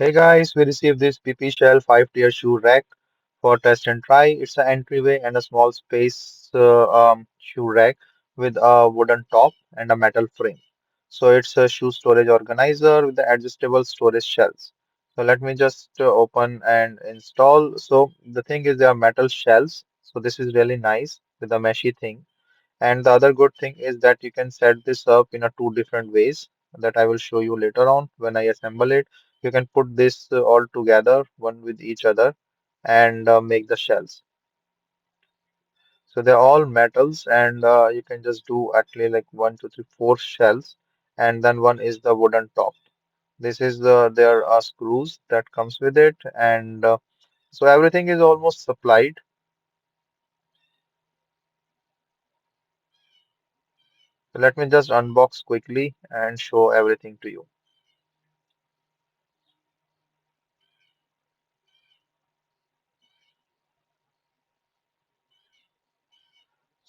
Hey guys, we received this Pipishell 5-tier shoe rack for test and try. It's an entryway and a small space shoe rack with a wooden top and a metal frame. So it's a shoe storage organizer with the adjustable storage shelves. So let me just open and install. So the thing is there are metal shells. So this is really nice with a meshy thing. And the other good thing is that you can set this up in a two different ways that I will show you later on when I assemble it. You can put this all together, one with each other, and make the shells. So they're all metals, and you can just do actually like one, two, three, four shells, and then one is the wooden top. This is there are screws that comes with it, and so everything is almost supplied. So let me just unbox quickly and show everything to you.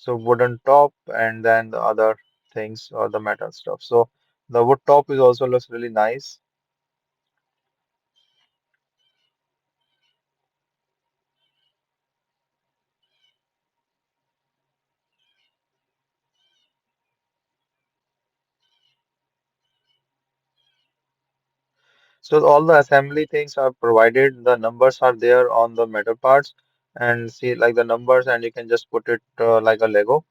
So wooden top and then the other things or the metal stuff. So the wood top is also looks really nice. So all the assembly things are provided. The numbers are there on the metal parts and see like the numbers and you can just put it like a Lego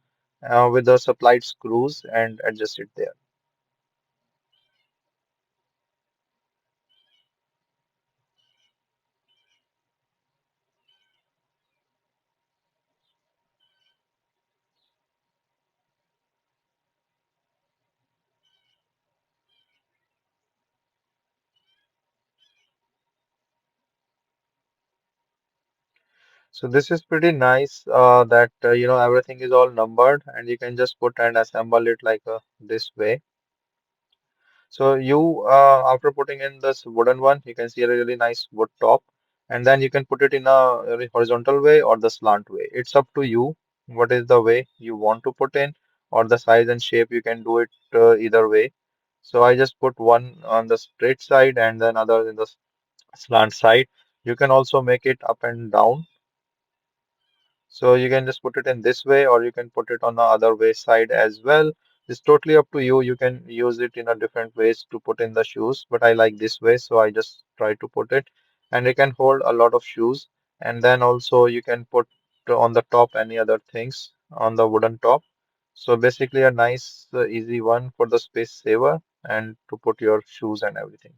with the supplied screws and adjust it there. So this is pretty nice that everything is all numbered and you can just put and assemble it like this way. So you, after putting in this wooden one, you can see a really nice wood top, and then you can put it in a really horizontal way or the slant way. It's up to you what is the way you want to put in, or the size and shape. You can do it either way. So I just put one on the straight side and then other in the slant side. You can also make it up and down, so you can just put it in this way or you can put it on the other way side as well. It's totally up to you. You can use it in a different ways to put in the shoes, but I like this way, so I just try to put it. And it can hold a lot of shoes. And then also you can put on the top any other things on the wooden top. So basically a nice, easy one for the space saver and to put your shoes and everything.